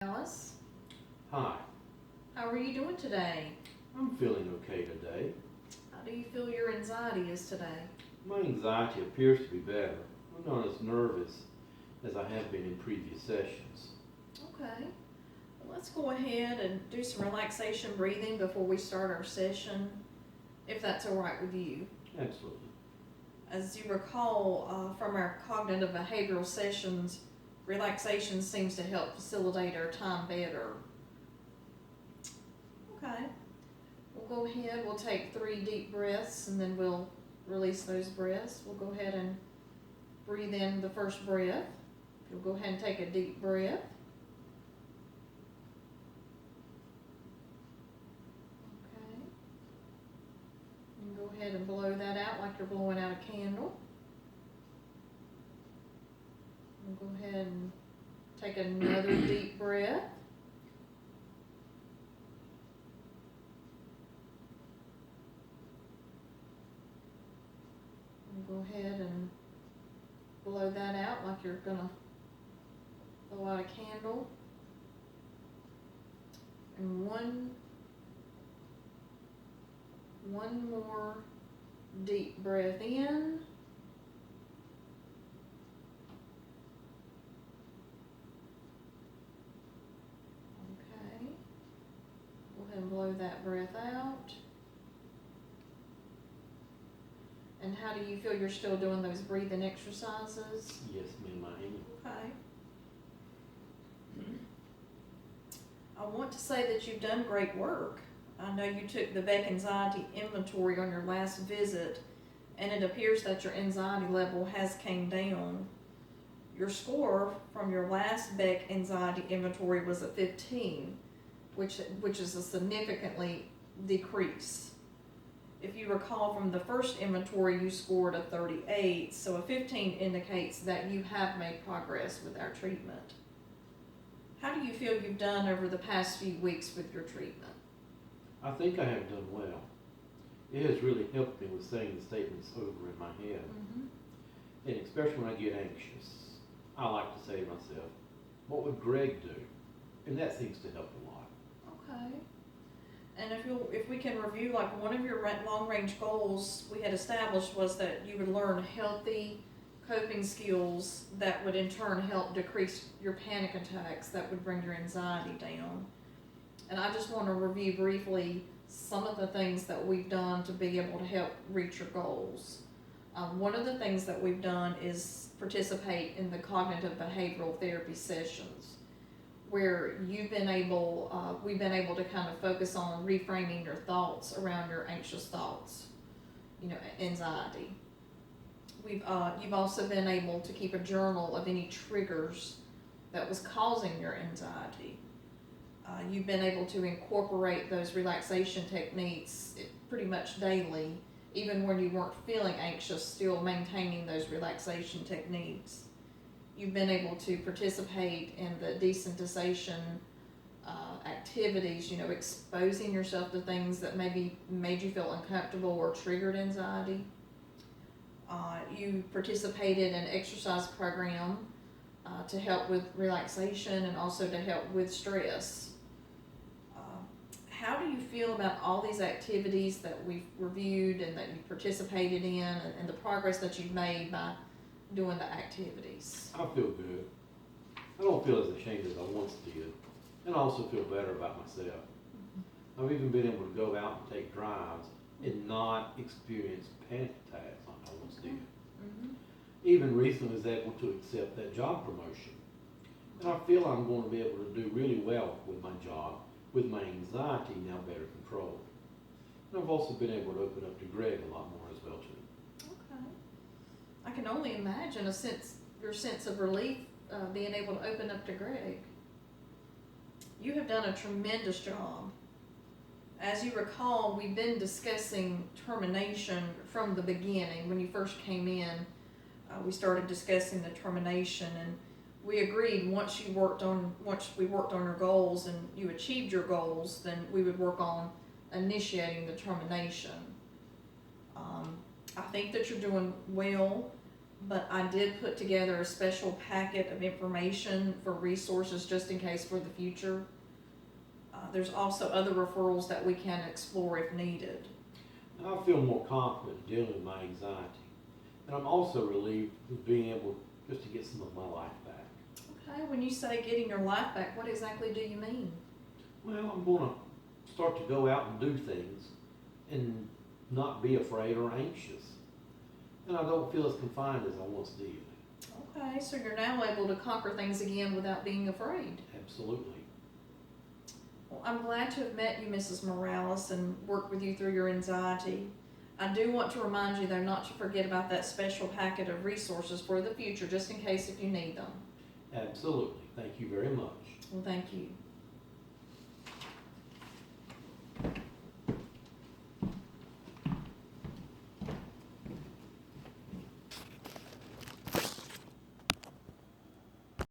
Alice, Hi, how are you doing today? I'm feeling okay today. How do you feel your anxiety is today? My anxiety appears to be better. I'm not as nervous as I have been in previous sessions. Okay, well, let's go ahead and do some relaxation breathing before we start our session, if that's all right with you. Absolutely. As you recall from our cognitive behavioral sessions, relaxation seems to help facilitate our time better. Okay, we'll go ahead, we'll take 3 deep breaths and then we'll release those breaths. We'll go ahead and breathe in the first breath. You'll go ahead and take a deep breath. Okay. And go ahead and blow that out like you're blowing out a candle. And go ahead and take another deep breath. And go ahead and blow that out like you're gonna blow out a candle. And one more deep breath in. Okay. Go ahead and blow that breath out. And how do you feel you're still doing those breathing exercises? Yes, ma'am, I am. Okay. I want to say that you've done great work. I know you took the Beck Anxiety Inventory on your last visit, and it appears that your anxiety level has came down. Your score from your last Beck Anxiety Inventory was a 15, which is a significantly decrease. If you recall from the first inventory, you scored a 38, so a 15 indicates that you have made progress with our treatment. How do you feel you've done over the past few weeks with your treatment? I think I have done well. It has really helped me with saying the statements over in my head. And especially when I get anxious, I like to say to myself, what would Greg do? And that seems to help a lot. Okay. And if we can review, like one of your long-range goals we had established was that you would learn healthy coping skills that would in turn help decrease your panic attacks, that would bring your anxiety down. And I just want to review briefly some of the things that we've done to be able to help reach your goals. One of the things that we've done is participate in the cognitive behavioral therapy sessions, where we've been able to kind of focus on reframing your thoughts around your anxious thoughts, anxiety. You've also been able to keep a journal of any triggers that was causing your anxiety. You've been able to incorporate those relaxation techniques pretty much daily, even when you weren't feeling anxious, still maintaining those relaxation techniques. You've been able to participate in the desensitization activities, exposing yourself to things that maybe made you feel uncomfortable or triggered anxiety. You participated in an exercise program to help with relaxation and also to help with stress. How do you feel about all these activities that we've reviewed and that you participated in, and the progress that you've made by doing the activities? I feel good. I don't feel as ashamed as I once did. And I also feel better about myself. I've even been able to go out and take drives and not experience panic attacks like I once did. Even recently I was able to accept that job promotion. And I feel I'm going to be able to do really well with my job, with my anxiety now better controlled. And I've also been able to open up to Greg a lot more as well too. Okay. I can only imagine your sense of relief being able to open up to Greg. You have done a tremendous job. As you recall, we've been discussing termination from the beginning. When you first came in, we started discussing the termination, and we agreed once we worked on your goals and you achieved your goals, then we would work on initiating the termination. I think that you're doing well. but I did put together a special packet of information for resources just in case for the future. There's also other referrals that we can explore if needed. And I feel more confident dealing with my anxiety. And I'm also relieved of being able just to get some of my life back. Okay, when you say getting your life back, what exactly do you mean? Well, I'm going to start to go out and do things and not be afraid or anxious. And I don't feel as confined as I once did. Okay, so you're now able to conquer things again without being afraid. Absolutely. Well, I'm glad to have met you, Mrs. Morales, and worked with you through your anxiety. I do want to remind you, though, not to forget about that special packet of resources for the future, just in case if you need them. Absolutely. Thank you very much. Well, thank you.